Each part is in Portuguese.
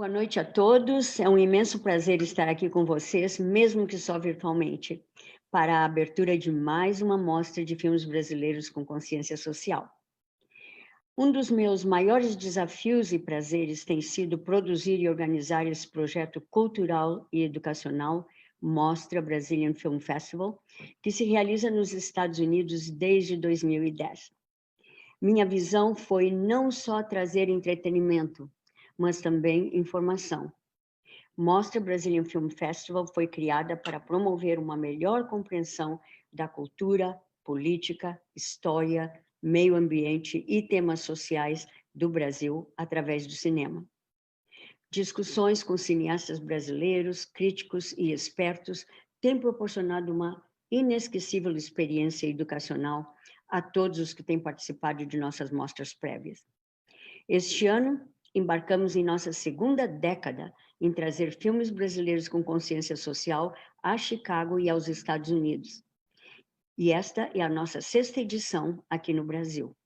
Boa noite a todos. É um imenso prazer estar aqui com vocês, mesmo que só virtualmente, para a abertura de mais uma mostra de filmes brasileiros com consciência social. Um dos meus maiores desafios e prazeres tem sido produzir e organizar esse projeto cultural e educacional, Mostra Brazilian Film Festival, que se realiza nos Estados Unidos desde 2010. Minha visão foi não só trazer entretenimento, mas também informação. Mostra Brazilian Film Festival foi criada para promover uma melhor compreensão da cultura, política, história, meio ambiente e temas sociais do Brasil através do cinema. Discussões com cineastas brasileiros, críticos e expertos têm proporcionado uma inesquecível experiência educacional a todos os que têm participado de nossas mostras prévias. Este ano, embarcamos em nossa segunda década em trazer filmes brasileiros com consciência social a Chicago e aos Estados Unidos. E esta é a nossa 6ª edição aqui no Brasil.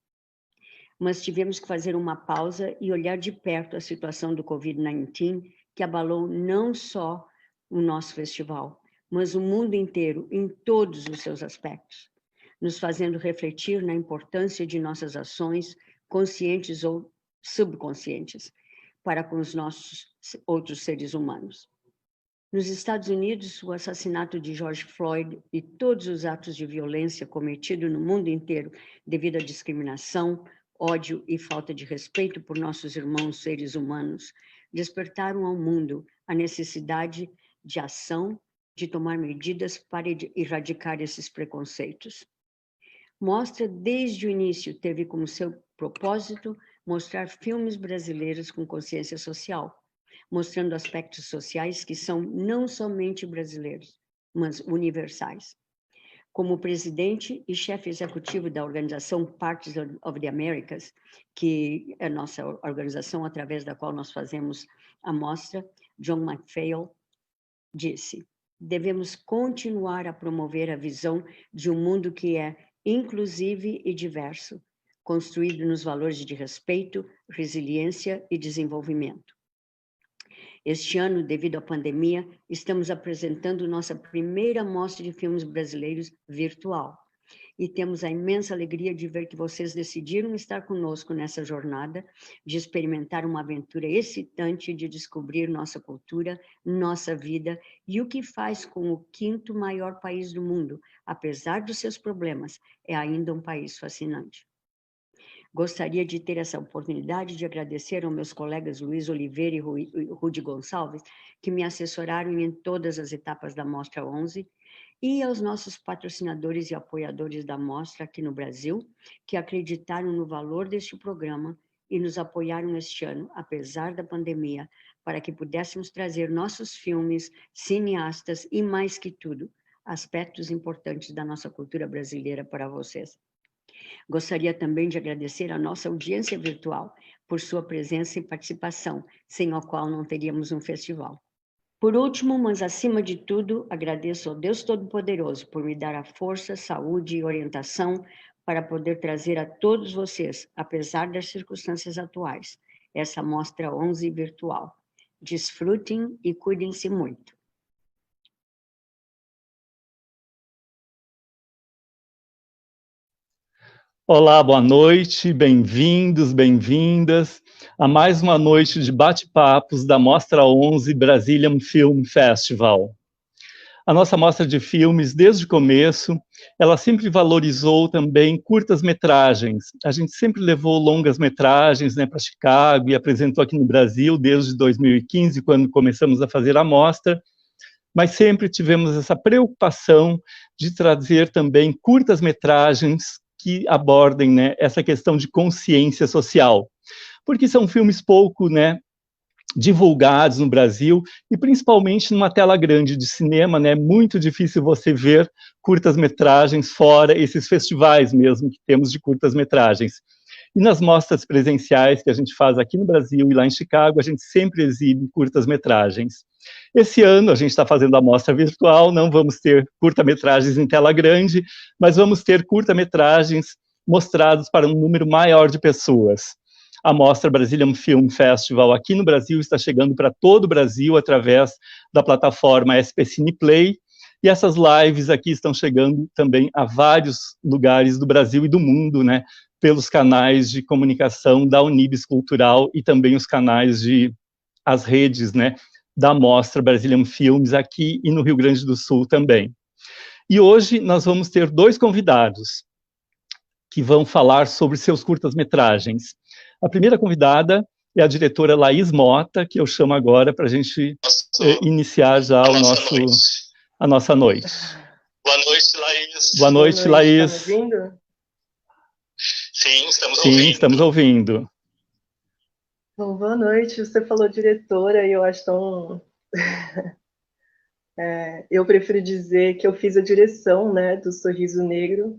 Mas tivemos que fazer uma pausa e olhar de perto a situação do Covid-19, que abalou não só o nosso festival, mas o mundo inteiro em todos os seus aspectos, nos fazendo refletir na importância de nossas ações, conscientes ou subconscientes, para com os nossos outros seres humanos. Nos Estados Unidos, o assassinato de George Floyd e todos os atos de violência cometidos no mundo inteiro devido à discriminação, ódio e falta de respeito por nossos irmãos seres humanos despertaram ao mundo a necessidade de ação, de tomar medidas para erradicar esses preconceitos. Mostra, desde o início, teve como seu propósito mostrar filmes brasileiros com consciência social, mostrando aspectos sociais que são não somente brasileiros, mas universais. Como presidente e chefe executivo da organização Parties of the Americas, que é a nossa organização através da qual nós fazemos a mostra, John McPhail disse: devemos continuar a promover a visão de um mundo que é inclusive e diverso, construído nos valores de respeito, resiliência e desenvolvimento. Este ano, devido à pandemia, estamos apresentando nossa primeira mostra de filmes brasileiros virtual. E temos a imensa alegria de ver que vocês decidiram estar conosco nessa jornada, de experimentar uma aventura excitante de descobrir nossa cultura, nossa vida e o que faz com o 5º maior país do mundo, apesar dos seus problemas, é ainda um país fascinante. Gostaria de ter essa oportunidade de agradecer aos meus colegas Luiz Oliveira e Rudy Gonçalves, que me assessoraram em todas as etapas da Mostra 11, e aos nossos patrocinadores e apoiadores da Mostra aqui no Brasil, que acreditaram no valor deste programa e nos apoiaram este ano, apesar da pandemia, para que pudéssemos trazer nossos filmes, cineastas e, mais que tudo, aspectos importantes da nossa cultura brasileira para vocês. Gostaria também de agradecer a nossa audiência virtual por sua presença e participação, sem a qual não teríamos um festival. Por último, mas acima de tudo, agradeço ao Deus Todo-Poderoso por me dar a força, saúde e orientação para poder trazer a todos vocês, apesar das circunstâncias atuais, essa Mostra 11 virtual. Desfrutem e cuidem-se muito. Olá, boa noite, bem-vindos, bem-vindas a mais uma noite de bate-papos da Mostra 11 Brazilian Film Festival. A nossa mostra de filmes, desde o começo, ela sempre valorizou também curtas-metragens. A gente sempre levou longas-metragens, né, para Chicago e apresentou aqui no Brasil desde 2015, quando começamos a fazer a mostra, mas sempre tivemos essa preocupação de trazer também curtas-metragens que abordem, né, essa questão de consciência social, porque são filmes pouco, né, divulgados no Brasil, e principalmente numa tela grande de cinema, né, muito difícil você ver curtas-metragens fora esses festivais mesmo que temos de curtas-metragens. E nas mostras presenciais que a gente faz aqui no Brasil e lá em Chicago, a gente sempre exibe curtas-metragens. Esse ano a gente está fazendo a mostra virtual, não vamos ter curta-metragens em tela grande, mas vamos ter curta-metragens mostrados para um número maior de pessoas. A Mostra Brazilian Film Festival aqui no Brasil está chegando para todo o Brasil através da plataforma SP Cineplay, e essas lives aqui estão chegando também a vários lugares do Brasil e do mundo, né, pelos canais de comunicação da Unibis Cultural e também os canais as redes, né, da Mostra Brazilian Filmes aqui e no Rio Grande do Sul também. E hoje nós vamos ter dois convidados que vão falar sobre seus curtas-metragens. A primeira convidada é a diretora Laís Mota, que eu chamo agora para a gente iniciar já a nossa noite. Boa noite, Laís. Boa noite, Laís. Está me ouvindo? Sim, estamos ouvindo. Bom, boa noite. Você falou diretora e eu acho tão... eu prefiro dizer que eu fiz a direção, né, do Sorriso Negro,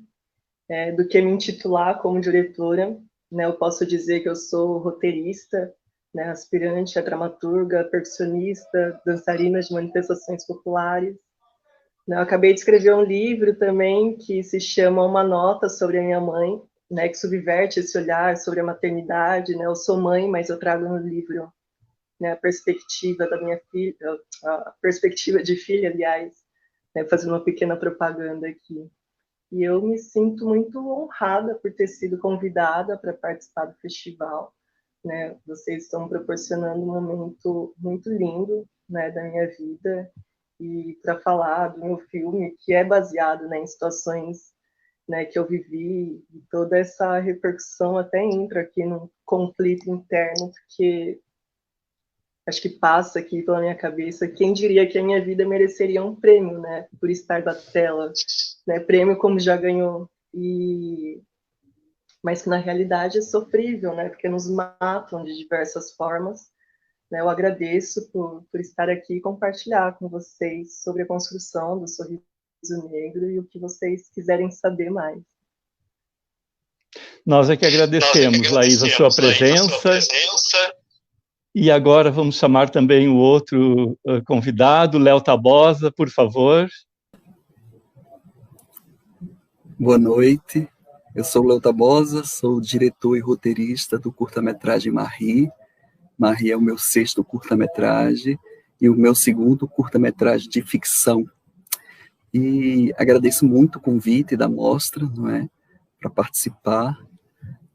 do que me intitular como diretora. Né, eu posso dizer que eu sou roteirista, né, aspirante a dramaturga, percussionista, dançarina de manifestações populares. Né, eu acabei de escrever um livro também que se chama Uma Nota sobre a Minha Mãe, né, que subverte esse olhar sobre a maternidade. Né, eu sou mãe, mas eu trago no livro, né, a perspectiva da minha filha, a perspectiva de filha, aliás, né, fazendo uma pequena propaganda aqui. E eu me sinto muito honrada por ter sido convidada para participar do festival. Né? Vocês estão proporcionando um momento muito lindo, né, da minha vida, e para falar do meu filme, que é baseado, né, em situações, né, que eu vivi, e toda essa repercussão até entra aqui num conflito interno, porque acho que passa aqui pela minha cabeça, quem diria que a minha vida mereceria um prêmio, né, por estar na tela, né, prêmio como já ganhou, mas que na realidade é sofrível, né, porque nos matam de diversas formas. Né, eu agradeço por estar aqui e compartilhar com vocês sobre a construção do Sorriso Negro e o que vocês quiserem saber mais. Nós é que agradecemos, Laís, a sua presença. E agora vamos chamar também o outro convidado, Léo Tabosa, por favor. Boa noite, eu sou Léo Tabosa, sou diretor e roteirista do curta-metragem Marie. Marie é o meu 6º curta-metragem e o meu 2º curta-metragem de ficção. E agradeço muito o convite da mostra, não é, para participar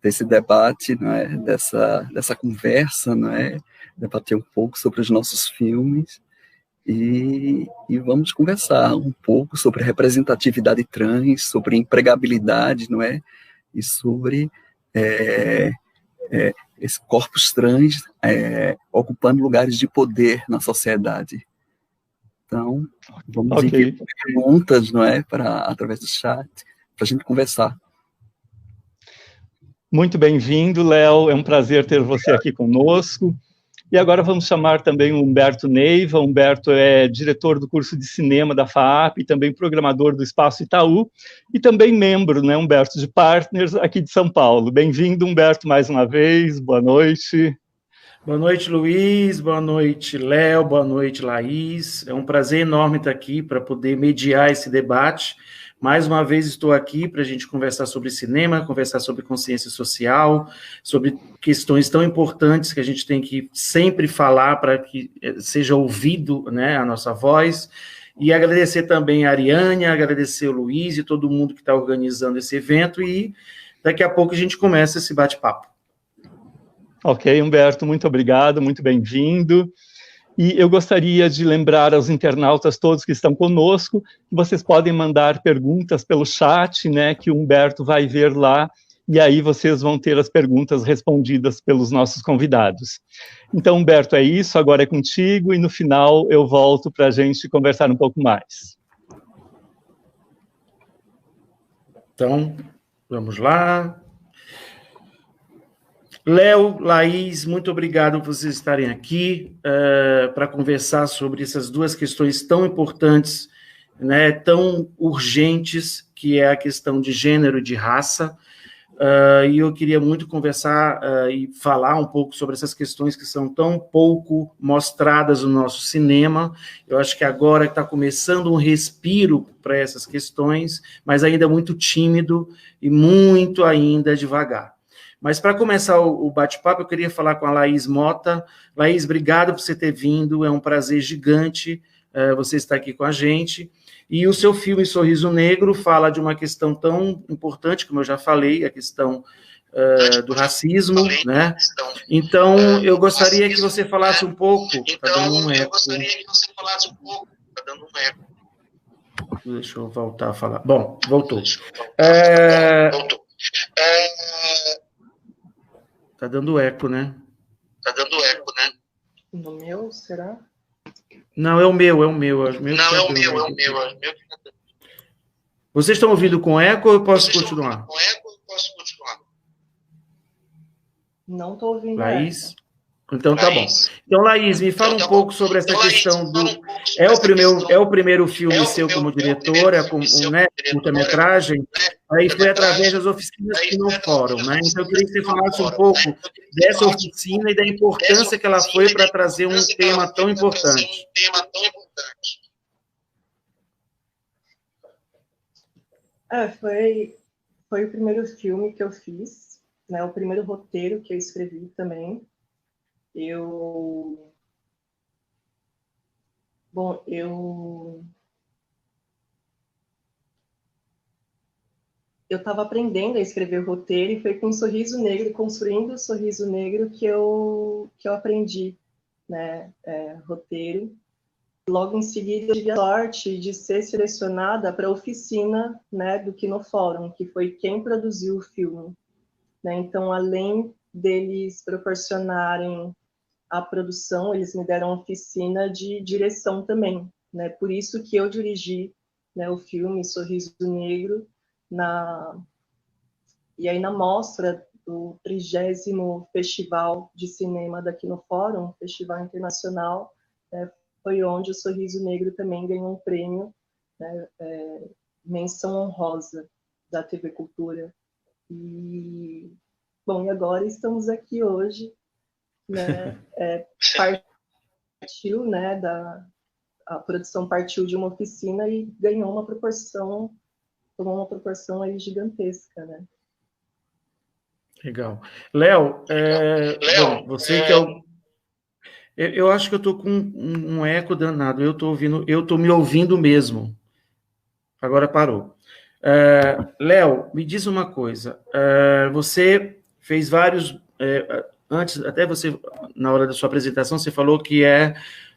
desse debate, não é, dessa conversa, não é, debater um pouco sobre os nossos filmes. E vamos conversar um pouco sobre representatividade trans, sobre empregabilidade, não é? E sobre esses corpos trans ocupando lugares de poder na sociedade. Então, vamos enviar perguntas, não é? Através do chat, para a gente conversar. Muito bem-vindo, Léo. É um prazer ter você aqui conosco. E agora vamos chamar também o Humberto Neiva. Humberto é diretor do curso de cinema da FAAP e também programador do Espaço Itaú e também membro, né, Humberto, de Partners aqui de São Paulo. Bem-vindo, Humberto, mais uma vez. Boa noite. Boa noite, Luiz. Boa noite, Léo. Boa noite, Laís. É um prazer enorme estar aqui para poder mediar esse debate, mais uma vez estou aqui para a gente conversar sobre cinema, conversar sobre consciência social, sobre questões tão importantes que a gente tem que sempre falar para que seja ouvido, né, a nossa voz. E agradecer também a Ariane, agradecer o Luiz e todo mundo que está organizando esse evento, e daqui a pouco a gente começa esse bate-papo. Ok, Humberto, muito obrigado, muito bem-vindo. E eu gostaria de lembrar aos internautas todos que estão conosco que vocês podem mandar perguntas pelo chat, né, que o Humberto vai ver lá, e aí vocês vão ter as perguntas respondidas pelos nossos convidados. Então, Humberto, é isso, agora é contigo, e no final eu volto para a gente conversar um pouco mais. Então, vamos lá. Léo, Laís, muito obrigado por vocês estarem aqui para conversar sobre essas duas questões tão importantes, né, tão urgentes, que é a questão de gênero e de raça. E eu queria muito conversar e falar um pouco sobre essas questões que são tão pouco mostradas no nosso cinema. Eu acho que agora está começando um respiro para essas questões, mas ainda muito tímido e muito ainda devagar. Mas para começar o bate-papo, eu queria falar com a Laís Mota. Laís, obrigado por você ter vindo, é um prazer gigante você estar aqui com a gente. E o seu filme Sorriso Negro fala de uma questão tão importante, como eu já falei, a questão do racismo, né? Então, eu gostaria que você falasse um pouco. Está dando um eco. Deixa eu voltar a falar. Bom, voltou. Tá dando eco, né? No meu, será? Não, é o meu. Vocês estão ouvindo com eco ou eu posso continuar? Não estou ouvindo. Laís? Então tá bom. Então, Laís, me fala um pouco sobre essa questão do... É o primeiro filme seu como diretora, né, curta-metragem, aí foi através das oficinas que não foram, né? Então eu queria que você falasse um pouco dessa oficina e da importância que ela foi para trazer um tema tão importante. Foi o primeiro filme que eu fiz, né? O primeiro roteiro que eu escrevi também. Eu estava aprendendo a escrever roteiro e foi com Sorriso Negro, construindo o Sorriso Negro, que eu aprendi, né, roteiro. Logo em seguida, eu tive a sorte de ser selecionada para a oficina, né, do Kinofórum, que foi quem produziu o filme, né? Então, além deles proporcionarem a produção, eles me deram oficina de direção também, né? Por isso que eu dirigi, né, o filme Sorriso Negro, e aí na mostra do 30º Festival de Cinema daqui no Fórum, Festival Internacional, foi onde o Sorriso Negro também ganhou um prêmio, né, menção honrosa da TV Cultura. E agora estamos aqui hoje, né, partiu, né, a produção partiu de uma oficina e ganhou tomou uma proporção aí gigantesca, né? Legal. Léo, bom, você que é o... Eu acho que eu estou com um eco danado, eu estou me ouvindo mesmo. Agora parou. Léo, me diz uma coisa, você fez vários... antes, até você, na hora da sua apresentação, você falou que é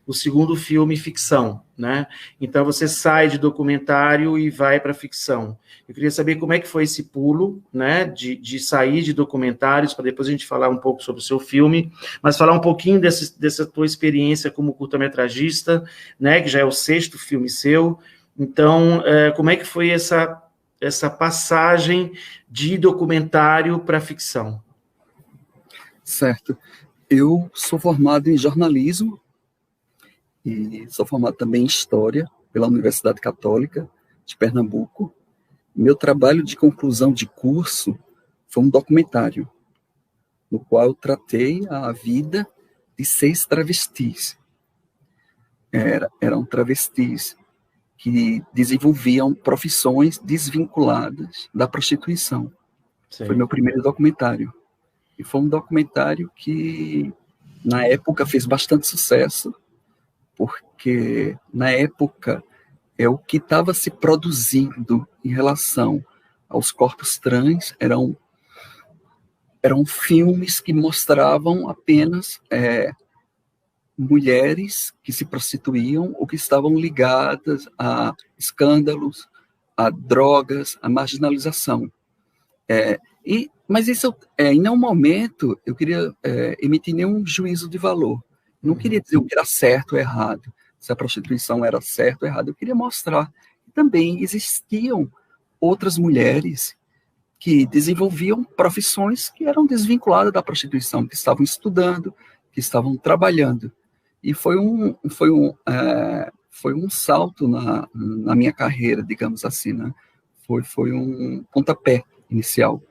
o segundo filme ficção, né? Então, você sai de documentário e vai para ficção. Eu queria saber como é que foi esse pulo, né, de sair de documentários, para depois a gente falar um pouco sobre o seu filme, mas falar um pouquinho dessa tua experiência como curta-metragista, né, que já é o 6º filme seu. Então, como é que foi essa passagem de documentário para ficção? Certo. Eu sou formado em jornalismo e sou formado também em História pela Universidade Católica de Pernambuco. Meu trabalho de conclusão de curso foi um documentário, no qual eu tratei a vida de 6 travestis. Eram travestis que desenvolviam profissões desvinculadas da prostituição. Sim. Foi meu primeiro documentário. E foi um documentário que, na época, fez bastante sucesso, porque, na época, o que estava se produzindo em relação aos corpos trans eram filmes que mostravam apenas mulheres que se prostituíam ou que estavam ligadas a escândalos, a drogas, a marginalização. Mas isso, em nenhum momento, eu queria emitir nenhum juízo de valor. Não queria dizer o que era certo ou errado, se a prostituição era certo ou errado. Eu queria mostrar que também existiam outras mulheres que desenvolviam profissões que eram desvinculadas da prostituição, que estavam estudando, que estavam trabalhando. E foi um salto na minha carreira, digamos assim, né? Foi um pontapé inicial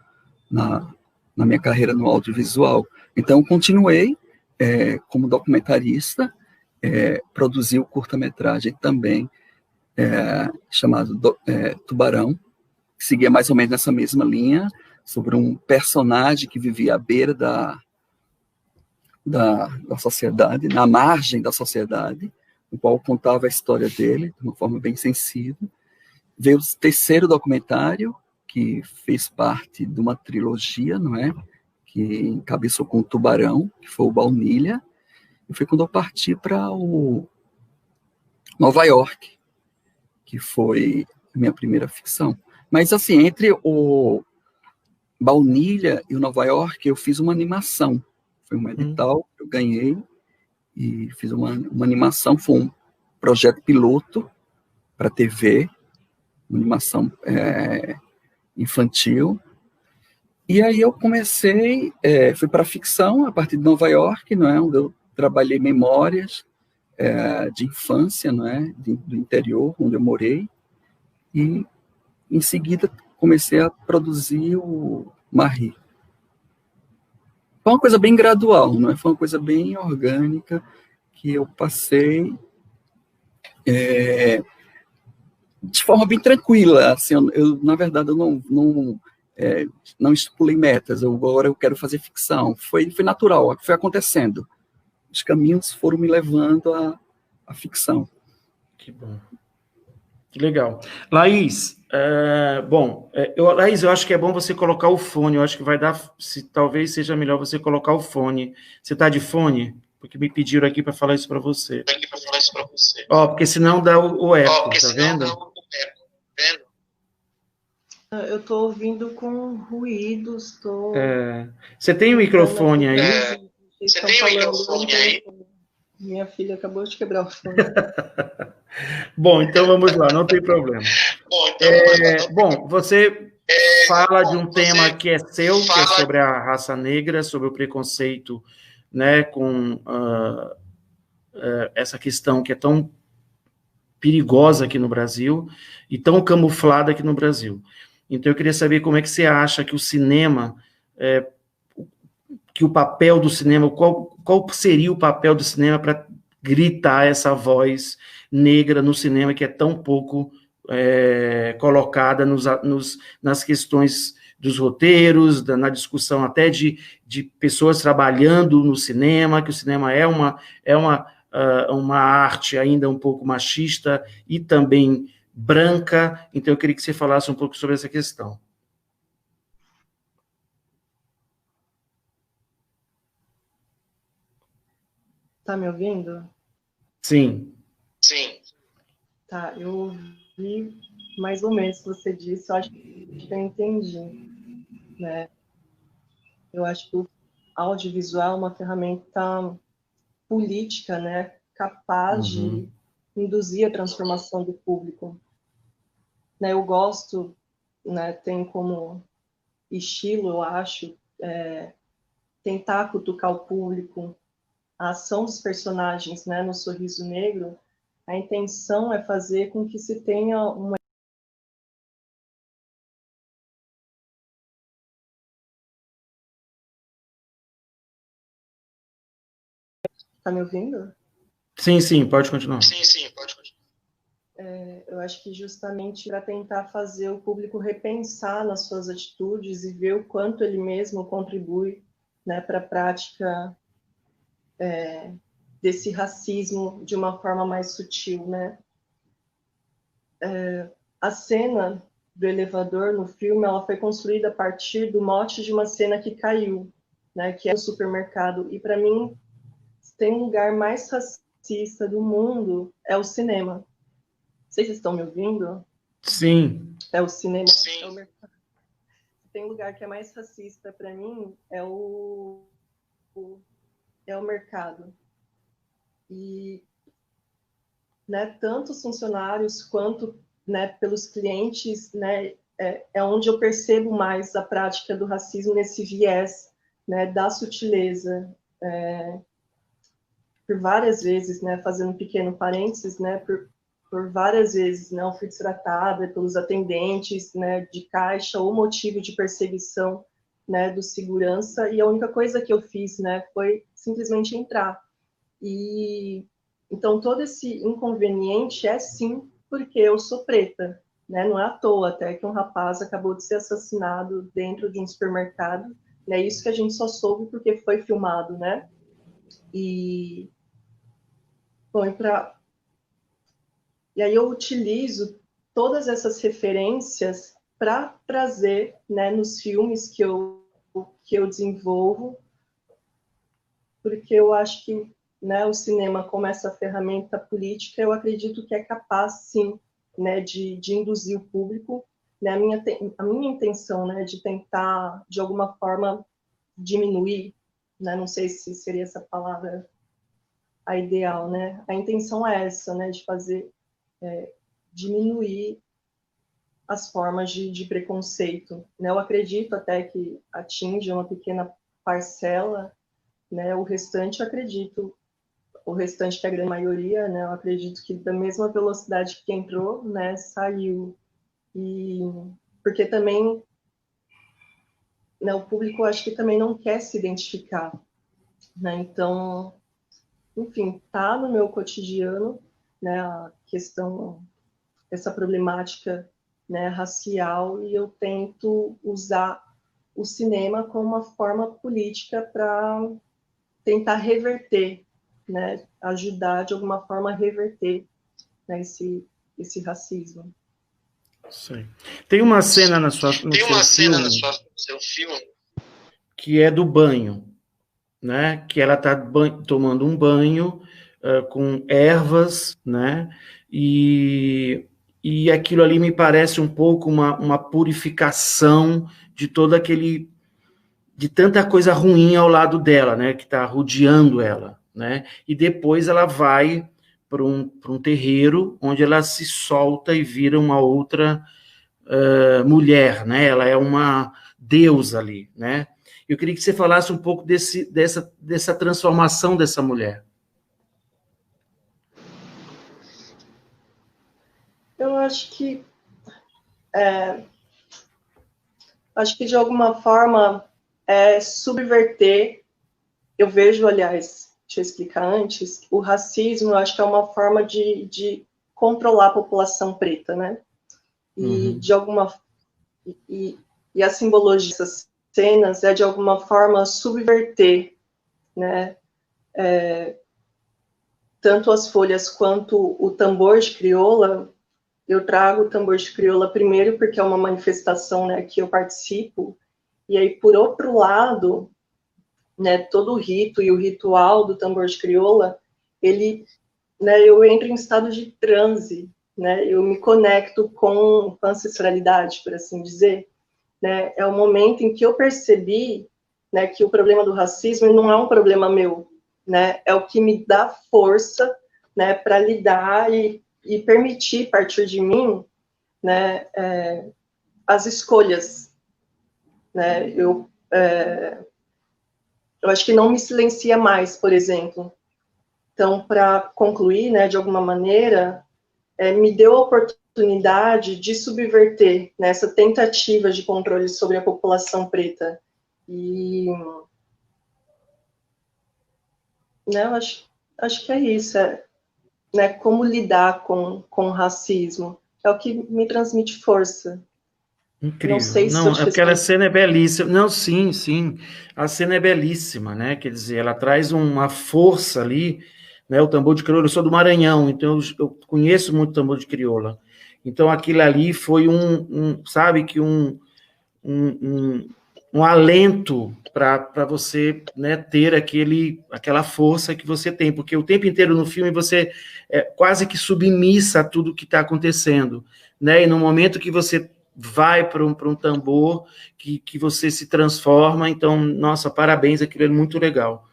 na minha carreira no audiovisual. Então, continuei como documentarista, produzi o curta-metragem também, chamado Tubarão, que seguia mais ou menos nessa mesma linha, sobre um personagem que vivia à beira da sociedade, na margem da sociedade, no qual contava a história dele de uma forma bem sensível. Veio o terceiro documentário, que fez parte de uma trilogia, não é? Que encabeçou com o Tubarão, que foi o Baunilha, e foi quando eu parti para o Nova York, que foi a minha primeira ficção. Mas, assim, entre o Baunilha e o Nova York, eu fiz uma animação. Foi um edital que eu ganhei e fiz uma animação. Foi um projeto piloto para TV, uma animação infantil. E aí eu comecei, fui para a ficção a partir de Nova York, não é? Onde eu trabalhei memórias de infância, não é? Do interior, onde eu morei. E, em seguida, comecei a produzir o Marri. Foi uma coisa bem gradual, não é? Foi uma coisa bem orgânica que eu passei de forma bem tranquila. Assim, na verdade, eu não estipulei metas. Agora eu quero fazer ficção. Foi natural, foi acontecendo. Os caminhos foram me levando à ficção. Que bom. Que legal. Laís, Laís, eu acho que é bom você colocar o fone. Eu acho que vai dar, talvez seja melhor você colocar o fone. Você está de fone? Porque me pediram aqui para falar isso para você. Porque senão dá o eco, tá vendo? Eu estou ouvindo com ruídos. Você tem o microfone aí? Você tem o microfone aí? Minha filha acabou de quebrar o fone. Bom, então vamos lá, não tem problema. Você fala de um tema que é seu, que é sobre a raça negra, sobre o preconceito, né, com essa questão que é tão perigosa aqui no Brasil e tão camuflada aqui no Brasil. Então, eu queria saber como é que você acha que o cinema, que o papel do cinema, qual seria o papel do cinema para gritar essa voz negra no cinema que é tão pouco colocada nas questões dos roteiros, na discussão até de pessoas trabalhando no cinema, que o cinema é uma arte ainda um pouco machista e também branca. Então, eu queria que você falasse um pouco sobre essa questão. Tá me ouvindo? Sim. Tá, eu ouvi mais ou menos o que você disse, eu acho que eu entendi, né? Eu acho que o audiovisual é uma ferramenta política, né? Capaz de induzir a transformação do público. Né? Eu gosto, né? Tem como estilo, eu acho, tentar cutucar o público. A ação dos personagens, né, no Sorriso Negro, a intenção é fazer com que se tenha uma... Tá me ouvindo? Sim, pode continuar. Eu acho que justamente para tentar fazer o público repensar nas suas atitudes e ver o quanto ele mesmo contribui, né, para a prática desse racismo de uma forma mais sutil, né? A cena do elevador no filme, ela foi construída a partir do mote de uma cena que caiu, né, que é o supermercado. E para mim, se tem um lugar mais racista do mundo, é o cinema. Vocês estão me ouvindo? Sim. É o cinema, Sim. é o mercado. Se tem um lugar que é mais racista para mim, é o mercado. E, né, tanto os funcionários quanto, né, pelos clientes, né, é onde eu percebo mais a prática do racismo nesse viés, né, da sutileza. Por várias vezes, né, fazendo um pequeno parênteses, né, por várias vezes, né, eu fui destratada pelos atendentes, né, de caixa ou motivo de perseguição, né, do segurança, e a única coisa que eu fiz, né, foi simplesmente entrar. E então todo esse inconveniente é sim porque eu sou preta, né? Não é à toa até que um rapaz acabou de ser assassinado dentro de um supermercado, né? Isso que a gente só soube porque foi filmado, né? E bom, e aí eu utilizo todas essas referências para trazer, né, nos filmes que eu desenvolvo, porque eu acho que, né, o cinema como essa ferramenta política, eu acredito que é capaz, sim, né, de induzir o público. Né, a minha intenção, né, de tentar, de alguma forma, diminuir, né, não sei se seria essa palavra a ideal, né, a intenção é essa, né, de fazer, diminuir as formas de preconceito. Né, eu acredito até que atinge uma pequena parcela, né, o restante, eu acredito, o restante, que é a grande maioria, né, eu acredito que da mesma velocidade que entrou, né, saiu. E porque também, né, o público acho que também não quer se identificar, né? Então, enfim, tá no meu cotidiano, né, a questão, essa problemática, né, racial, e eu tento usar o cinema como uma forma política para tentar reverter, né, ajudar de alguma forma a reverter, né, esse racismo. Sim. Tem uma cena no seu filme que é do banho, né? Que ela está tomando um banho com ervas, né? E aquilo ali me parece um pouco uma purificação de todo aquele, de tanta coisa ruim ao lado dela, né? Que está rodeando ela, né? E depois ela vai para um terreiro onde ela se solta e vira uma outra mulher, né? Ela é uma deusa ali, né? Eu queria que você falasse um pouco dessa transformação dessa mulher. Eu acho que de alguma forma subverter. Eu vejo, aliás, deixa eu explicar antes, o racismo, eu acho que é uma forma de controlar a população preta, né? E de alguma e a simbologia dessas cenas é de alguma forma subverter, né? Tanto as folhas quanto o tambor de crioula. Eu trago o tambor de crioula primeiro porque é uma manifestação, né, que eu participo, e aí, por outro lado, né, todo o rito e o ritual do tambor de crioula, ele, né, eu entro em estado de transe, né, eu me conecto com a ancestralidade, por assim dizer, né, é o momento em que eu percebi, né, que o problema do racismo não é um problema meu, né, é o que me dá força, né, para lidar e permitir, a partir de mim, né, as escolhas, né, eu acho que não me silencia mais, por exemplo. Então, para concluir, né, de alguma maneira, me deu a oportunidade de subverter, né, essa tentativa de controle sobre a população preta. E, né, eu acho que é isso. né, como lidar com o racismo. É o que me transmite força. Incrível. Não sei se não, eu te aquela respondi. cena é belíssima. Não, sim, sim. A cena é belíssima, né? Quer dizer, ela traz uma força ali, né? O tambor de crioula, eu sou do Maranhão, então eu conheço muito tambor de crioula. Então aquilo ali foi sabe, que um alento para você, né, ter aquela força que você tem, porque o tempo inteiro no filme você é quase que submissa a tudo que está acontecendo, né? E no momento que você vai para um tambor, que você se transforma, então, nossa, parabéns, aquilo é muito legal.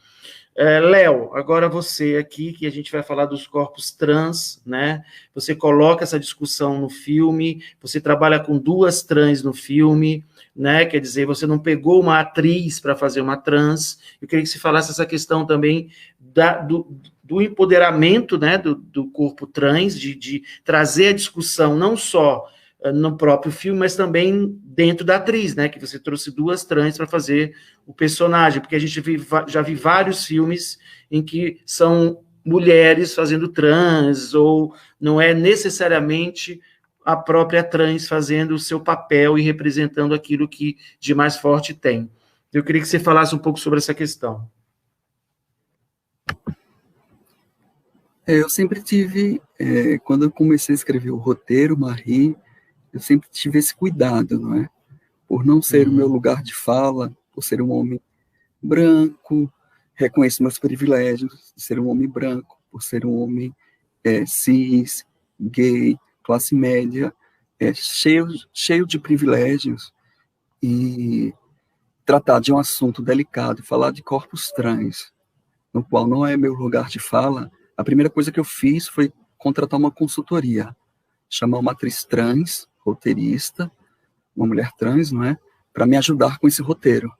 Léo, agora você aqui, que a gente vai falar dos corpos trans, né? Você coloca essa discussão no filme, você trabalha com 2 trans no filme, né? Quer dizer, você não pegou uma atriz para fazer uma trans. Eu queria que você falasse essa questão também do empoderamento, né? Do corpo trans, de trazer a discussão não só no próprio filme, mas também dentro da atriz, né? Que você trouxe 2 trans para fazer o personagem, porque a gente já vi vários filmes em que são mulheres fazendo trans, ou não é necessariamente a própria trans fazendo o seu papel e representando aquilo que de mais forte tem. Eu queria que você falasse um pouco sobre essa questão. Eu sempre tive, quando eu comecei a escrever o roteiro, Marie, eu sempre tive esse cuidado, não é? Por não ser o meu lugar de fala, por ser um homem branco, reconheço meus privilégios de ser um homem branco, por ser um homem cis, gay, classe média, cheio de privilégios, e tratar de um assunto delicado, falar de corpos trans, no qual não é meu lugar de fala. A primeira coisa que eu fiz foi contratar uma consultoria, chamar uma atriz trans, roteirista, uma mulher trans, não é? Para me ajudar com esse roteiro.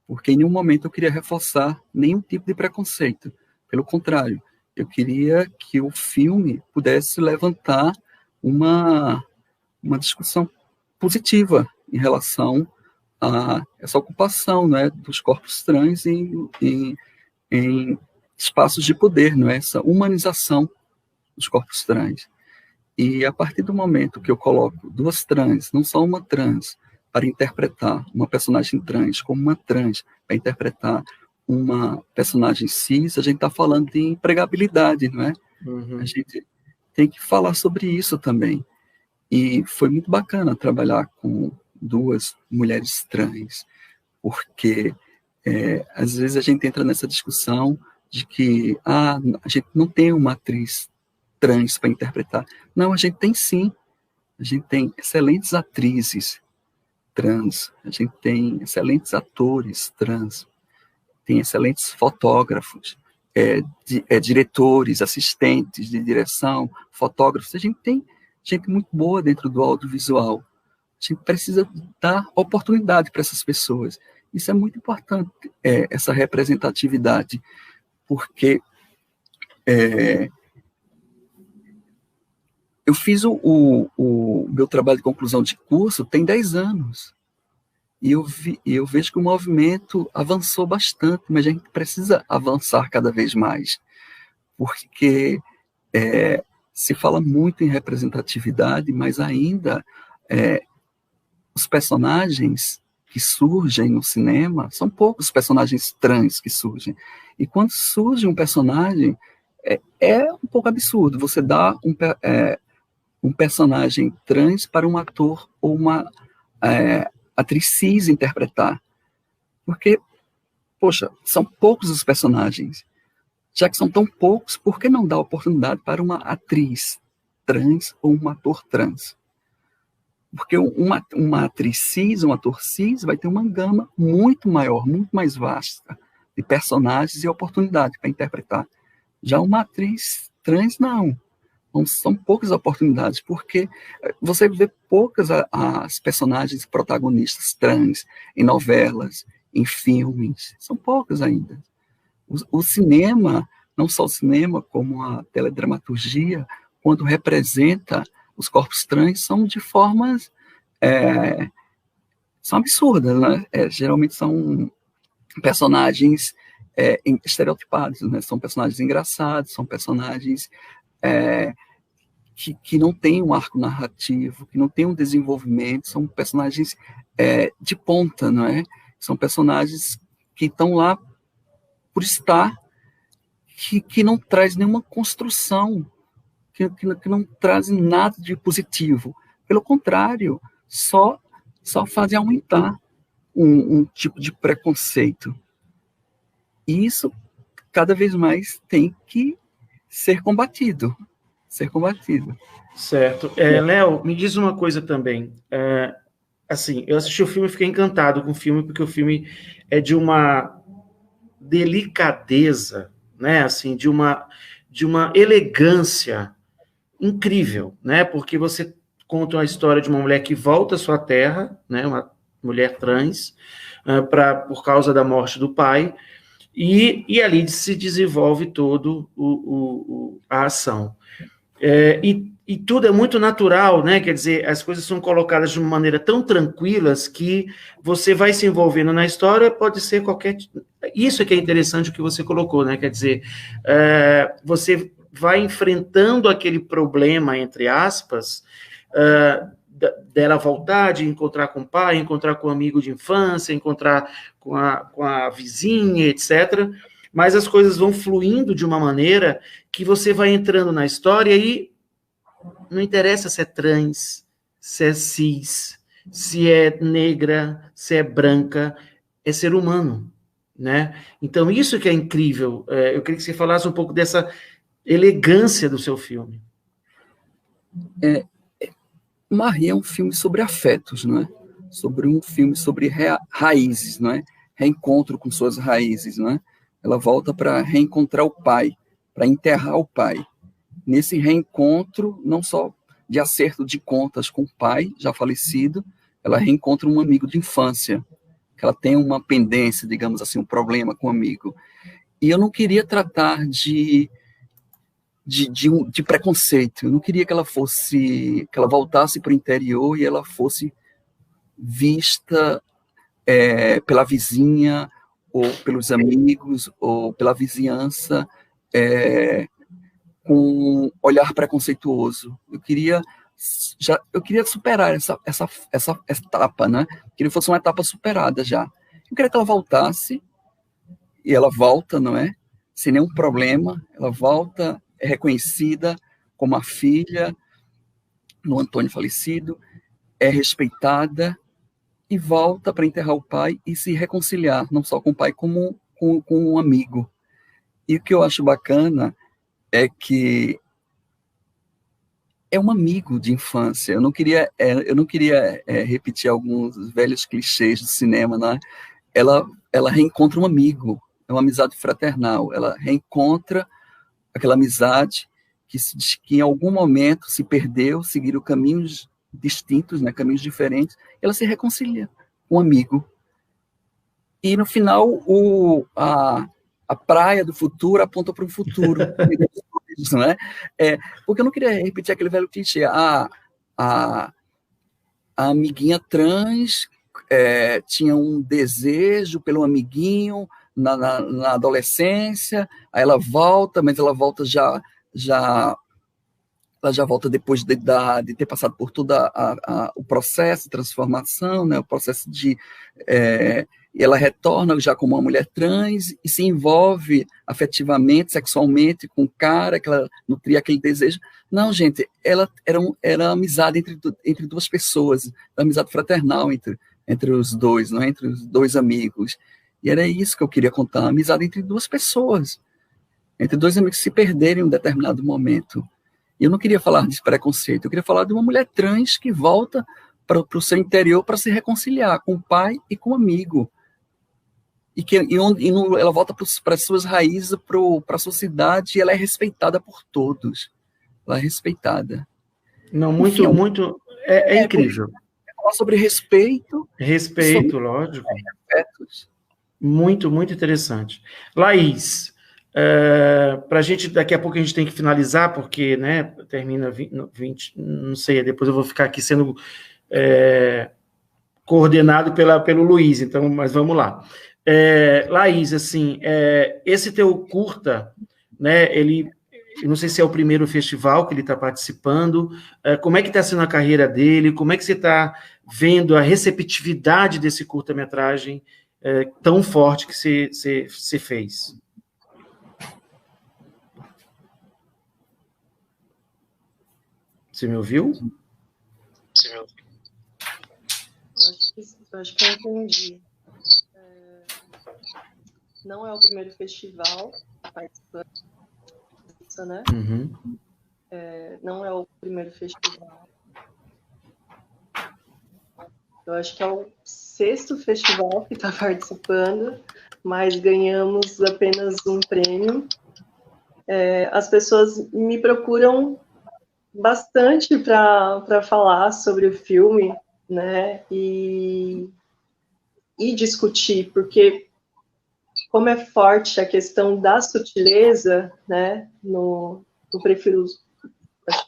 Porque em nenhum momento eu queria reforçar nenhum tipo de preconceito. Pelo contrário, eu queria que o filme pudesse levantar uma discussão positiva em relação a essa ocupação, não é, dos corpos trans em espaços de poder, não é? Essa humanização dos corpos trans. E a partir do momento que eu coloco 2 trans, não só uma trans, para interpretar uma personagem trans como uma trans, para interpretar uma personagem cis, a gente está falando de empregabilidade, não é? Uhum. A gente tem que falar sobre isso também. E foi muito bacana trabalhar com 2 mulheres trans, porque às vezes a gente entra nessa discussão de que a gente não tem uma atriz trans para interpretar. Não, a gente tem sim. A gente tem excelentes atrizes trans, a gente tem excelentes atores trans, tem excelentes fotógrafos, diretores, assistentes de direção, fotógrafos. A gente tem gente muito boa dentro do audiovisual. A gente precisa dar oportunidade para essas pessoas. Isso é muito importante, essa representatividade, porque eu fiz o meu trabalho de conclusão de curso tem 10 anos. E eu vejo que o movimento avançou bastante, mas a gente precisa avançar cada vez mais. Porque se fala muito em representatividade, mas ainda os personagens que surgem no cinema, são poucos personagens trans que surgem. E quando surge um personagem, é um pouco absurdo você dar um personagem trans para um ator ou uma atriz cis interpretar. Porque, poxa, são poucos os personagens. Já que são tão poucos, por que não dar oportunidade para uma atriz trans ou um ator trans? Porque uma atriz cis, um ator cis, vai ter uma gama muito maior, muito mais vasta de personagens e oportunidade para interpretar. Já uma atriz trans, não. São poucas oportunidades, porque você vê poucas as personagens protagonistas trans em novelas, em filmes, são poucas ainda. O cinema, não só o cinema, como a teledramaturgia, quando representa os corpos trans, são de formas são absurdas, né? Geralmente são personagens estereotipados, né? São personagens engraçados, são personagens que não têm um arco narrativo, que não têm um desenvolvimento, são personagens de ponta, não é? São personagens que estão lá por estar, que não traz nenhuma construção, que não trazem nada de positivo. Pelo contrário, só fazem aumentar um tipo de preconceito. E isso, cada vez mais, tem que ser combatido. Certo. Léo, me diz uma coisa também. Assim, eu assisti o filme e fiquei encantado com o filme, porque o filme é de uma delicadeza, né? Assim, de uma elegância incrível, né? Porque você conta uma história de uma mulher que volta à sua terra, né? Uma mulher trans, por causa da morte do pai, e ali se desenvolve todo a ação. E tudo é muito natural, né? Quer dizer, as coisas são colocadas de uma maneira tão tranquilas que você vai se envolvendo na história, pode ser qualquer... Isso é que é interessante o que você colocou, né? Quer dizer, você vai enfrentando aquele problema, entre aspas, dela voltar, de encontrar com o pai, encontrar com um amigo de infância, encontrar com a vizinha, etc., mas as coisas vão fluindo de uma maneira que você vai entrando na história e não interessa se é trans, se é cis, se é negra, se é branca, é ser humano, né? Então, isso que é incrível. Eu queria que você falasse um pouco dessa elegância do seu filme. Marie é um filme sobre afetos, não é? Sobre um filme sobre raízes, não é? Reencontro com suas raízes, não é? Ela volta para reencontrar o pai, para enterrar o pai. Nesse reencontro, não só de acerto de contas com o pai, já falecido, ela reencontra um amigo de infância, que ela tem uma pendência, digamos assim, um problema com o amigo. E eu não queria tratar de preconceito, eu não queria que ela voltasse para o interior e ela fosse vista pela vizinha, ou pelos amigos, ou pela vizinhança, com um olhar preconceituoso. Eu queria superar essa etapa, né? Que ele fosse uma etapa superada já. Eu queria que ela voltasse, e ela volta, não é? Sem nenhum problema, ela volta, é reconhecida como a filha do Antônio falecido, é respeitada, e volta para enterrar o pai e se reconciliar, não só com o pai, como com um amigo. E o que eu acho bacana é que é um amigo de infância. Eu não queria repetir alguns velhos clichês do cinema, né? Ela reencontra um amigo, é uma amizade fraternal. Ela reencontra aquela amizade que em algum momento se perdeu, seguiram caminhos distintos, né, caminhos diferentes. Ela se reconcilia com um amigo. E no final, a praia do futuro aponta para o futuro. Né? Porque eu não queria repetir aquele velho clichê. A amiguinha trans tinha um desejo pelo amiguinho na adolescência, aí ela volta, mas ela volta ela já volta depois de ter passado por todo o processo de transformação, né, o processo e ela retorna já como uma mulher trans e se envolve afetivamente, sexualmente com um cara que ela nutria aquele desejo. Não, gente, era amizade entre duas pessoas, amizade fraternal entre os dois, não é? Entre os dois amigos. E era isso que eu queria contar, amizade entre duas pessoas, entre dois amigos que se perderem em um determinado momento. E eu não queria falar de preconceito, eu queria falar de uma mulher trans que volta para o seu interior para se reconciliar com o pai e com o amigo. Ela volta para as suas raízes, para a sociedade, e ela é respeitada por todos. Ela é respeitada. Não, muito, enfim, muito... É incrível. Falar sobre respeito. Respeito, sobre lógico. Afetos. Muito, muito interessante. Laís, para a gente, daqui a pouco a gente tem que finalizar, porque, né, termina 20, não sei, depois eu vou ficar aqui sendo coordenado pelo Luiz, então, mas vamos lá. Laís, assim, esse teu curta, né, ele eu não sei se é o primeiro festival que ele está participando, como é que está sendo a carreira dele, como é que você está vendo a receptividade desse curta-metragem tão forte que você fez? Você me ouviu? Acho que eu entendi. Não é o primeiro festival participando, né? Uhum. Não é o primeiro festival. Eu acho que é o 6º festival que está participando, mas ganhamos apenas um prêmio. As pessoas me procuram bastante para falar sobre o filme, né? E discutir, porque como é forte a questão da sutileza, né? Eu prefiro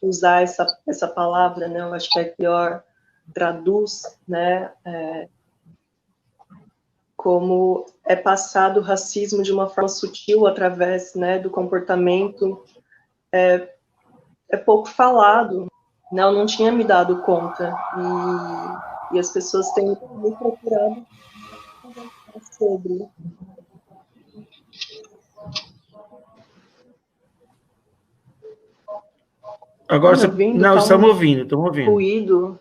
usar essa palavra, né? Eu acho que é pior, traduz, né? Como é passado o racismo de uma forma sutil através, né, do comportamento, é pouco falado, né? Eu não tinha me dado conta, e as pessoas têm me procurado sobre. Agora você... Não, estamos ouvindo, Ruído.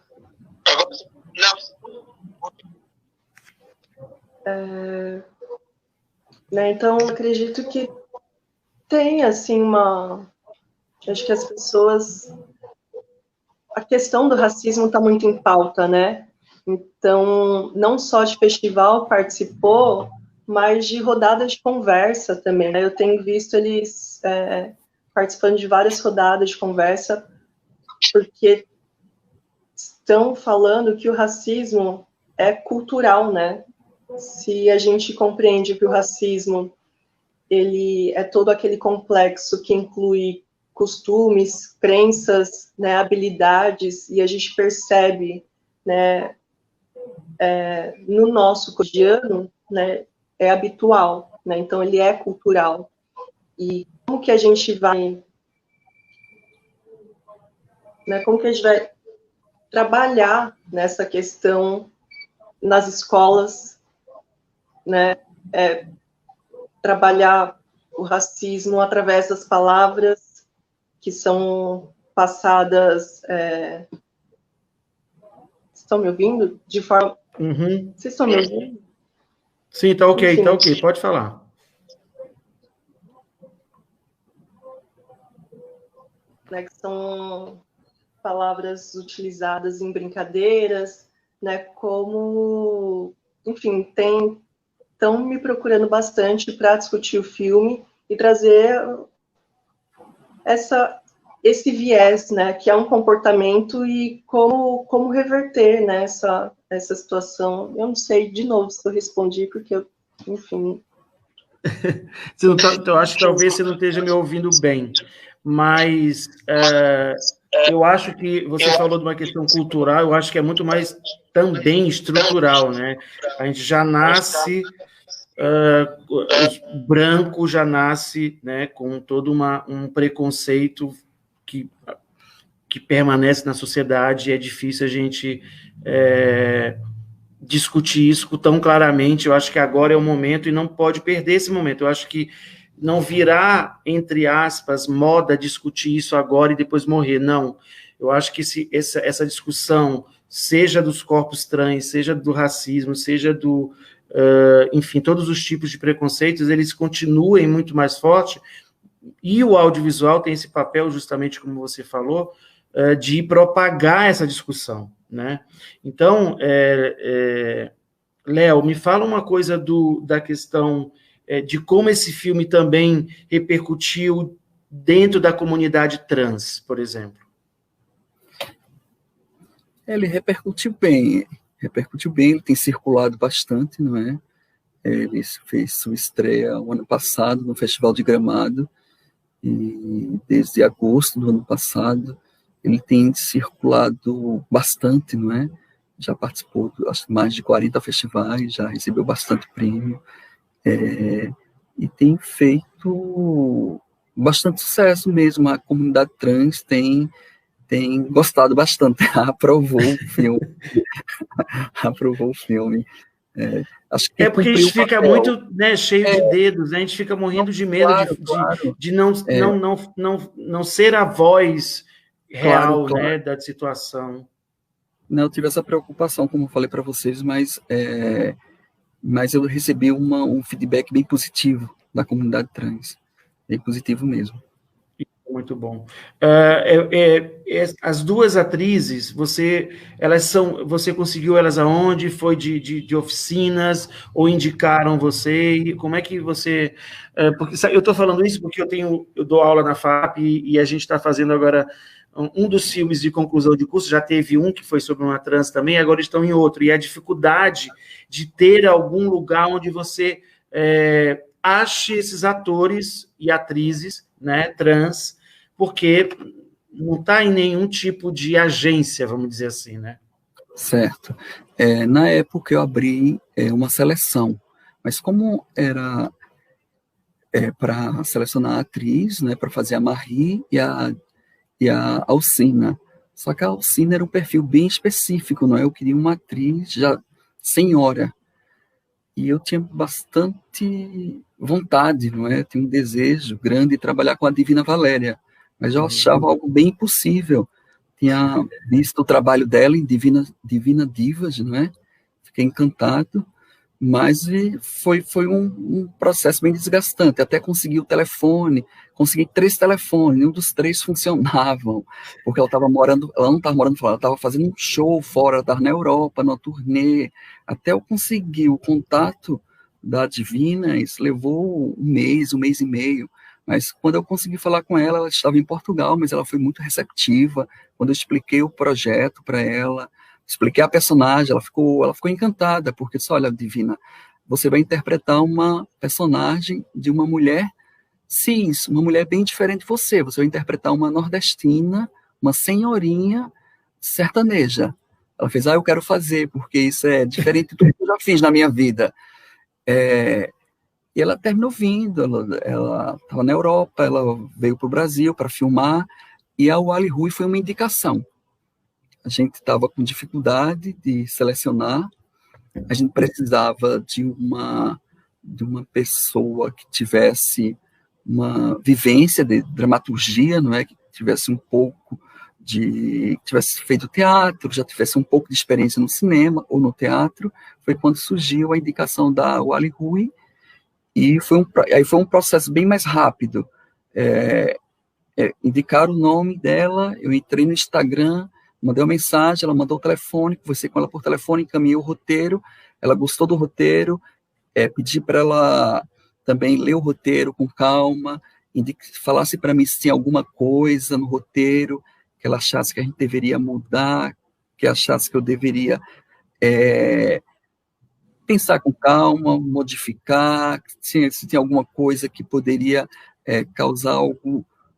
Né, então, eu acredito que tem, assim, acho que as pessoas... A questão do racismo está muito em pauta, né? Então, não só de festival participou, mas de rodadas de conversa também, né? Eu tenho visto eles participando de várias rodadas de conversa, porque estão falando que o racismo é cultural, né? Se a gente compreende que o racismo ele é todo aquele complexo que inclui costumes, crenças, né, habilidades, e a gente percebe, né, no nosso cotidiano, né, é habitual, né? Então ele é cultural. E como que a gente vai, né, como que a gente vai trabalhar nessa questão nas escolas, né, trabalhar o racismo através das palavras que são passadas. Estão me ouvindo? De forma. Uhum. Vocês estão me ouvindo? Sim, tá ok, enfim, tá ok, pode falar. Né, que são palavras utilizadas em brincadeiras, né, como, enfim, estão me procurando bastante para discutir o filme e trazer esse viés, né, que é um comportamento, e como reverter, né, essa situação. Eu não sei, de novo, se eu respondi, porque eu, enfim... Eu acho que talvez você não esteja me ouvindo bem, mas eu acho que você falou de uma questão cultural, eu acho que é muito mais também estrutural, né? A gente já nasce... o branco já nasce, né, com todo um preconceito que permanece na sociedade, e é difícil a gente discutir isso tão claramente. Eu acho que agora é o momento, e não pode perder esse momento. Eu acho que não virá, entre aspas, moda discutir isso agora e depois morrer, não. Eu acho que essa discussão, seja dos corpos trans, seja do racismo, seja do... enfim, todos os tipos de preconceitos, eles continuem muito mais fortes, e o audiovisual tem esse papel, justamente como você falou, de propagar essa discussão, né? Então, Léo, me fala uma coisa da questão de como esse filme também repercutiu dentro da comunidade trans, por exemplo. Ele repercutiu bem, ele tem circulado bastante, não é? Ele fez sua estreia o ano passado no Festival de Gramado, e desde agosto do ano passado ele tem circulado bastante, não é? Já participou de mais de 40 festivais, já recebeu bastante prêmio, e tem feito bastante sucesso mesmo. A comunidade trans tem gostado bastante, aprovou o filme. Aprovou o filme. Acho que porque a gente fica muito, né, cheio de dedos, né? A gente fica morrendo de medo de não ser a voz real, claro. Né, da situação. Não, eu tive essa preocupação, como eu falei para vocês, mas eu recebi um feedback bem positivo da comunidade trans, bem positivo mesmo. Muito bom. As duas atrizes, você conseguiu elas aonde? Foi de oficinas ou indicaram você? Como é que você... porque eu estou falando isso porque eu dou aula na FAP e a gente está fazendo agora um dos filmes de conclusão de curso, já teve um que foi sobre uma trans também, agora estão em outro, e a dificuldade de ter algum lugar onde você ache esses atores e atrizes, né, trans, porque não está em nenhum tipo de agência, vamos dizer assim, né? Certo. Na época eu abri uma seleção, mas como era para selecionar a atriz, né, para fazer a Marie e a Alcina. Só que a Alcina era um perfil bem específico, não é? Eu queria uma atriz já senhora. E eu tinha bastante vontade, não é? Eu tinha um desejo grande de trabalhar com a Divina Valéria, mas eu achava algo bem impossível. Tinha visto o trabalho dela em Divina Divas, não é? Fiquei encantado, mas foi um processo bem desgastante, até conseguir o telefone, consegui 3 telefones, nenhum dos 3 funcionavam, porque ela não estava morando fora, ela estava fazendo um show fora, ela estava na Europa, numa turnê, até eu conseguir o contato da Divina, isso levou um mês e meio, mas quando eu consegui falar com ela, ela estava em Portugal, mas ela foi muito receptiva, quando eu expliquei o projeto para ela, expliquei a personagem, ela ficou encantada, porque disse, olha, Divina, você vai interpretar uma personagem de uma mulher cis, uma mulher bem diferente de você vai interpretar uma nordestina, uma senhorinha sertaneja. Ela fez, eu quero fazer, porque isso é diferente de tudo que eu já fiz na minha vida. E ela terminou vindo, ela estava na Europa, ela veio para o Brasil para filmar, e a Wally Rui foi uma indicação. A gente estava com dificuldade de selecionar, a gente precisava de uma pessoa que tivesse uma vivência de dramaturgia, não é? Que tivesse um pouco que tivesse feito teatro, já tivesse um pouco de experiência no cinema ou no teatro. Foi quando surgiu a indicação da Wally Rui, e aí foi um processo bem mais rápido. Indicaram o nome dela, eu entrei no Instagram, mandei uma mensagem, ela mandou o telefone, conversei com ela por telefone, encaminhei o roteiro, ela gostou do roteiro, pedi para ela também ler o roteiro com calma, falasse para mim se tinha alguma coisa no roteiro que ela achasse que a gente deveria mudar, que achasse que eu deveria pensar com calma, modificar, se tinha alguma coisa que poderia causar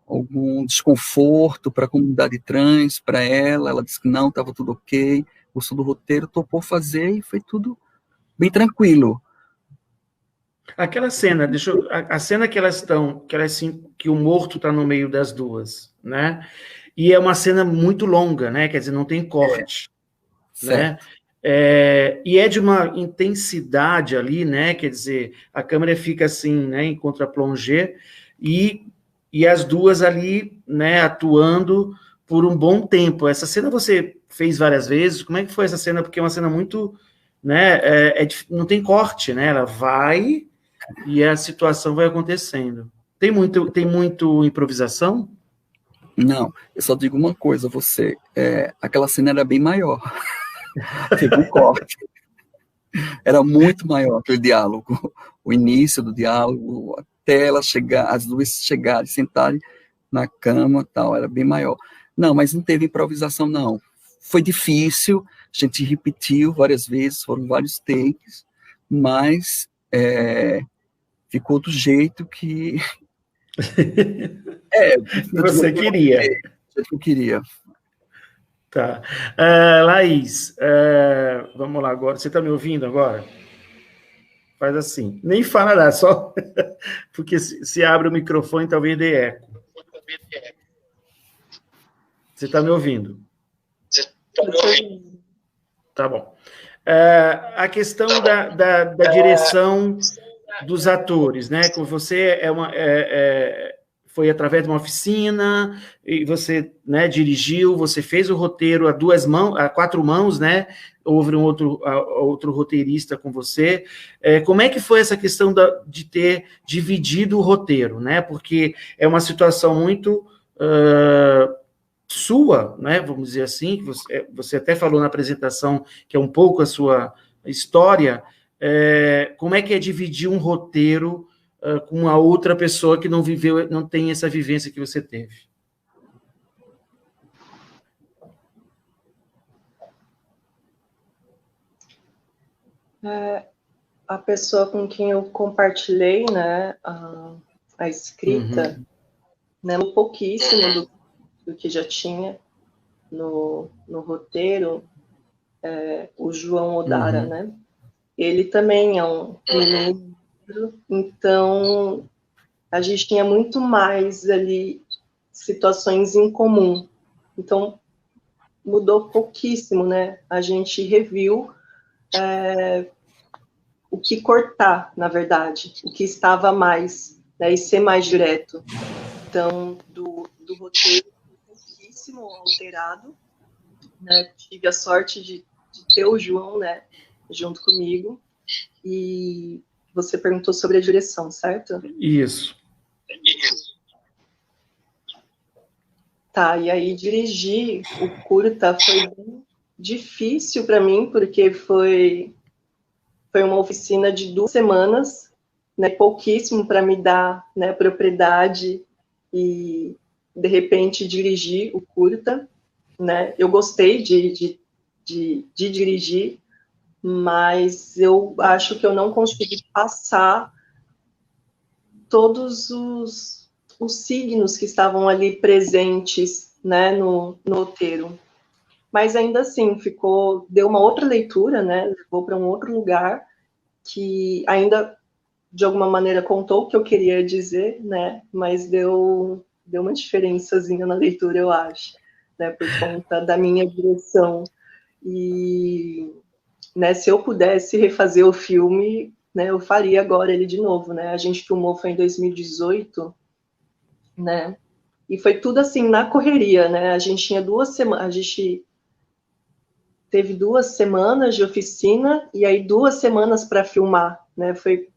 algum desconforto para a comunidade trans, para ela. Ela disse que não, estava tudo ok, gostou do roteiro, topou fazer e foi tudo bem Aquela cena, a cena que que o morto está no meio das duas, né? E é uma cena muito longa, né? Quer dizer, não tem corte, né? E é de uma intensidade ali, né? Quer dizer, a câmera fica assim, né? Em contra-plongé e as duas ali, né? Atuando por um bom tempo. Essa cena você fez várias vezes. Como é que foi essa cena? Porque é uma cena muito, né? Não tem corte, né? Ela vai e a situação vai acontecendo. Tem muito improvisação? Não, eu só digo uma coisa a você, aquela cena era bem maior, teve um corte, era muito maior aquele diálogo, o início do diálogo, até ela chegar, as duas chegarem, sentarem na cama, tal, era bem maior. Não, mas não teve improvisação, não. Foi difícil, a gente repetiu várias vezes, foram vários takes, mas ficou do jeito que... Você queria. Eu queria. Laís, vamos lá agora. Você está me ouvindo agora? Faz assim. Nem fala nada, só porque se abre o microfone, talvez dê eco. Você está me ouvindo? Tá bom. A questão da direção dos atores, né? Com você foi através de uma oficina e você, né, dirigiu, você fez o roteiro a 4 mãos, né? Houve um outro roteirista com você. Como é que foi essa questão de ter dividido o roteiro, né? Porque é uma situação muito sua, né? Vamos dizer assim, você até falou na apresentação que é um pouco a sua história. Como é que é dividir um roteiro com a outra pessoa que não viveu, não tem essa vivência que você teve? A pessoa com quem eu compartilhei, né, a escrita, né, um pouquíssimo do que já tinha no roteiro, o João Odara, né? Ele também é um menino, então a gente tinha muito mais ali situações em comum. Então, mudou pouquíssimo, né? A gente reviu o que cortar, na verdade, o que estava mais, né? E ser mais direto. Então, do roteiro, pouquíssimo alterado, né? Tive a sorte de ter o João, né, junto comigo. E você perguntou sobre a direção, certo? Isso. Tá, e aí dirigir o curta foi bem difícil para mim, porque foi uma oficina de 2 semanas, né, pouquíssimo para me dar, né, propriedade e, de repente, dirigir o curta, né? Eu gostei de dirigir, mas eu acho que eu não consegui passar todos os signos que estavam ali presentes, né, no roteiro. Mas ainda assim, deu uma outra leitura, né, levou para um outro lugar, que ainda, de alguma maneira, contou o que eu queria dizer, né, mas deu uma diferençazinha na leitura, eu acho, né, por conta da minha direção. E, né, se eu pudesse refazer o filme, né, eu faria agora ele de novo, né, a gente filmou, foi em 2018, né, e foi tudo assim, na correria, né, a gente tinha 2 semanas, a gente teve 2 semanas de oficina, e aí 2 semanas para filmar, né, foi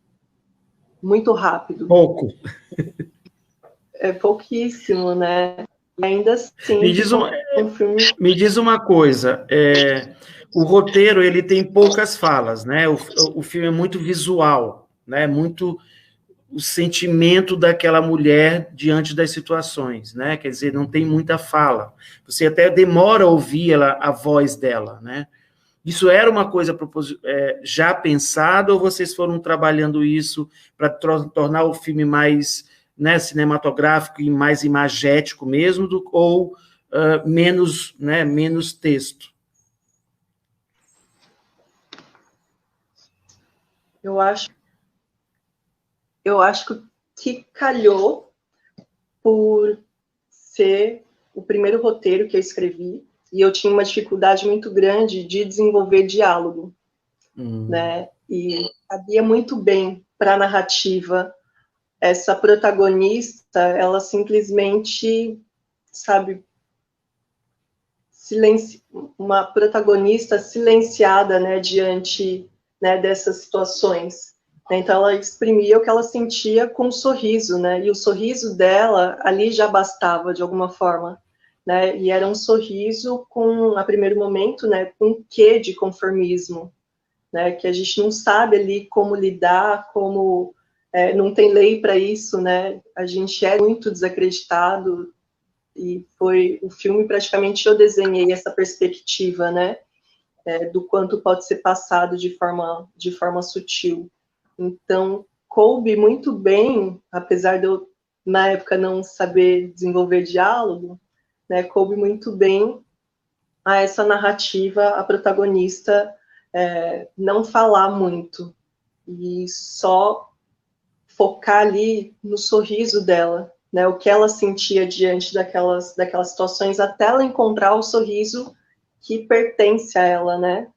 muito rápido. Pouco. É pouquíssimo, né, e ainda assim... Me diz uma coisa, o roteiro, ele tem poucas falas, né, o filme é muito visual, né, muito o sentimento daquela mulher diante das situações, né? Quer dizer, não tem muita fala. Você até demora a ouvir a voz dela, né? Isso era uma coisa já pensada, ou vocês foram trabalhando isso para tornar o filme mais, né, cinematográfico e mais imagético mesmo, ou menos, né, menos texto? Eu acho que calhou por ser o primeiro roteiro que eu escrevi, e eu tinha uma dificuldade muito grande de desenvolver diálogo, né? E cabia muito bem para a narrativa. Essa protagonista, ela simplesmente, sabe, uma protagonista silenciada, né, diante, né, dessas situações. Então, ela exprimia o que ela sentia com um sorriso, né? E o sorriso dela ali já bastava, de alguma forma, né? E era um sorriso com, a primeiro momento, né, com um quê de conformismo, né? Que a gente não sabe ali como lidar, como... não tem lei para isso, né? A gente é muito desacreditado, e foi o filme, praticamente, eu desenhei essa perspectiva, né? Do quanto pode ser passado de forma sutil. Então, coube muito bem, apesar de eu, na época, não saber desenvolver diálogo, né, coube muito bem a essa narrativa, a protagonista não falar muito, e só focar ali no sorriso dela, né? O que ela sentia diante daquelas situações, até ela encontrar o sorriso que pertence a ela, né?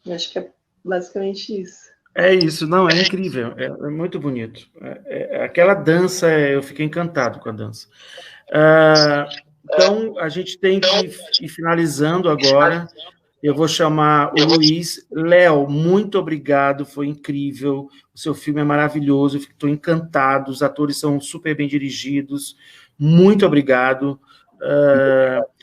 Eu acho que é basicamente isso. É isso, não, é incrível, é muito bonito. Aquela dança, eu fiquei encantado com a dança. Então, a gente tem que ir finalizando agora. Eu vou chamar o Luiz. Léo, muito obrigado, foi incrível. O seu filme é maravilhoso, estou encantado. Os atores são super bem dirigidos. Muito obrigado.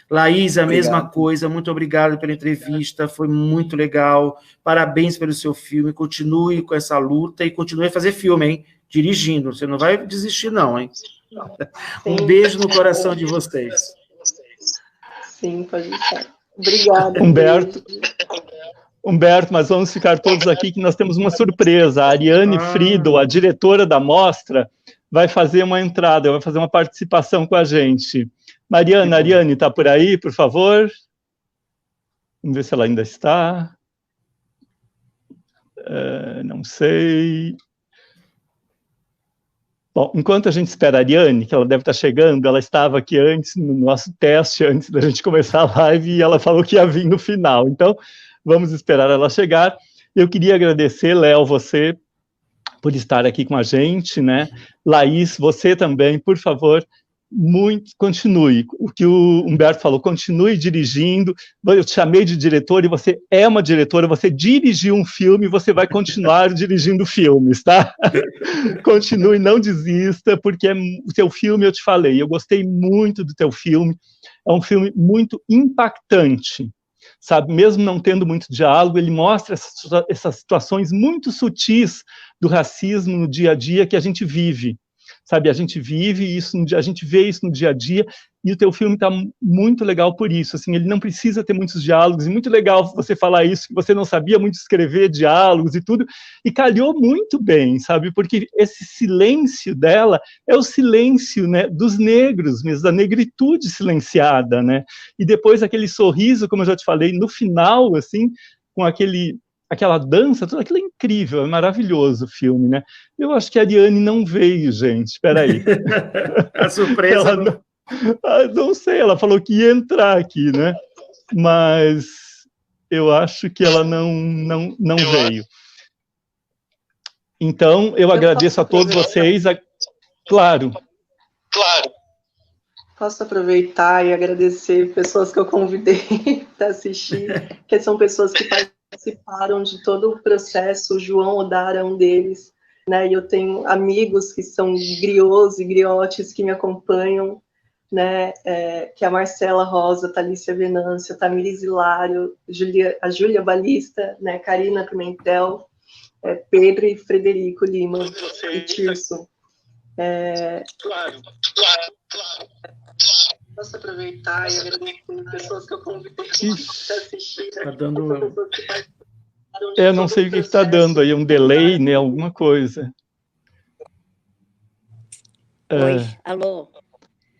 Laís, a mesma coisa. Muito obrigado pela entrevista, foi muito legal. Parabéns pelo seu filme. Continue com essa luta e continue a fazer filme, hein? Dirigindo. Você não vai desistir, não, hein? Um beijo no coração de vocês. Sim, pode deixar. Obrigada. Humberto, mas vamos ficar todos aqui que nós temos uma surpresa. A Ariane Friedel, a diretora da mostra, vai fazer uma entrada, vai fazer uma participação com a gente. Ariane, está por aí, por favor? Vamos ver se ela ainda está. Não sei. Bom, enquanto a gente espera a Ariane, que ela deve estar chegando, ela estava aqui antes, no nosso teste, antes da gente começar a live, e ela falou que ia vir no final. Então, vamos esperar ela chegar. Eu queria agradecer, Léo, você, por estar aqui com a gente, né? Laís, você também, por favor, continue. O que o Humberto falou, continue dirigindo. Eu te chamei de diretor e você é uma diretora, você dirigiu um filme, você vai continuar dirigindo filmes, tá? Continue, não desista, porque o teu filme, eu te falei, eu gostei muito do teu filme, é um filme muito impactante, sabe? Mesmo não tendo muito diálogo, ele mostra essas situações muito sutis do racismo no dia a dia que a gente vive. Sabe, a gente vive isso, a gente vê isso no dia a dia, e o teu filme está muito legal por isso, assim, ele não precisa ter muitos diálogos, e muito legal você falar isso, que você não sabia muito escrever diálogos e tudo, e calhou muito bem, sabe, porque esse silêncio dela é o silêncio, né, dos negros mesmo, da negritude silenciada, né, e depois aquele sorriso, como eu já te falei, no final, assim, com aquela dança, tudo aquilo é incrível, é maravilhoso o filme, né? Eu acho que a Ariane não veio, gente, espera aí. A surpresa... Ela não sei, ela falou que ia entrar aqui, né? Mas eu acho que ela não veio. Então, eu agradeço a todos vocês. Claro. Posso aproveitar e agradecer pessoas que eu convidei para assistir, que são pessoas que participaram de todo o processo. O João Odara é um deles, né? E eu tenho amigos que são griots e griotes que me acompanham, né? Que é a Marcela Rosa, Thalícia Venância, Tamires Hilário, a Júlia Balista, né? Karina Pimentel, Pedro e Frederico Lima e Tirso. Claro. Posso aproveitar e agradecer pessoas que eu convidei para assistir. Está dando... Eu não sei o que está dando aí, um delay, né? Alguma coisa. Oi, alô.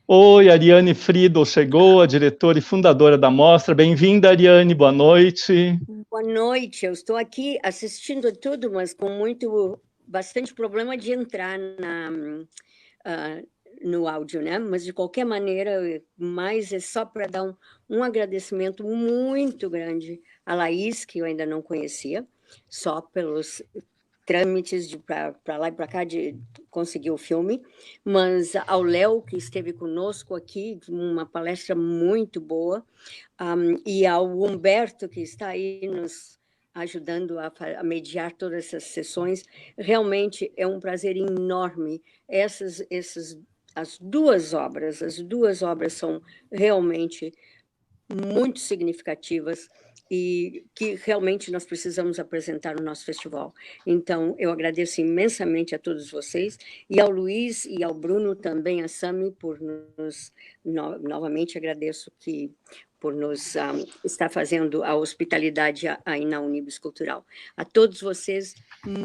Oi, Ariane Friedel chegou, a diretora e fundadora da mostra. Bem-vinda, Ariane, boa noite. Boa noite, eu estou aqui assistindo tudo, mas com bastante problema de entrar no áudio, né? Mas, de qualquer maneira, é só para dar um agradecimento muito grande à Laís, que eu ainda não conhecia, só pelos trâmites para lá e para cá de conseguir o filme, mas ao Léo, que esteve conosco aqui, uma palestra muito boa, e ao Humberto, que está aí nos ajudando a mediar todas essas sessões. Realmente é um prazer enorme. As duas obras são realmente muito significativas e que realmente nós precisamos apresentar no nosso festival. Então, eu agradeço imensamente a todos vocês, e ao Luiz e ao Bruno também, a Sami, por novamente agradeço por nos estar fazendo a hospitalidade aí na Unibis Cultural. A todos vocês,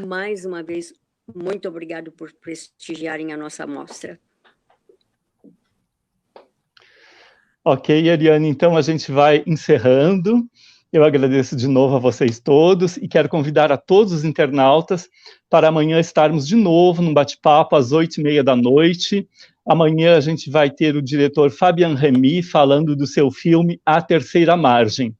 mais uma vez, muito obrigado por prestigiarem a nossa mostra. Ok, Ariane, então a gente vai encerrando, Eu agradeço de novo a vocês todos e quero convidar a todos os internautas para amanhã estarmos de novo num bate-papo às 8h30 da noite. Amanhã a gente vai ter o diretor Fabian Remy falando do seu filme A Terceira Margem.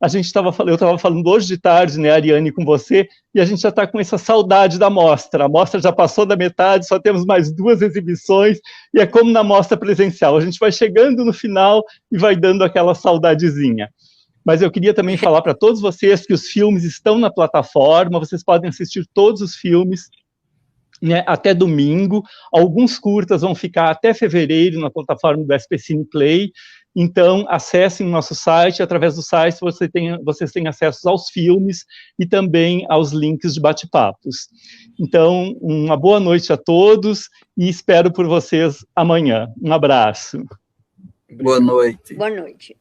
Eu estava falando hoje de tarde, né, Ariane, com você, e a gente já está com essa saudade da mostra. A mostra já passou da metade, só temos mais 2 exibições, e é como na mostra presencial. A gente vai chegando no final e vai dando aquela saudadezinha. Mas eu queria também falar para todos vocês que os filmes estão na plataforma, vocês podem assistir todos os filmes, né, até domingo. Alguns curtas vão ficar até fevereiro na plataforma do SP Cine Play. Então, acessem o nosso site, através do site vocês têm acesso aos filmes e também aos links de bate-papos. Então, uma boa noite a todos e espero por vocês amanhã. Um abraço. Boa noite. Boa noite.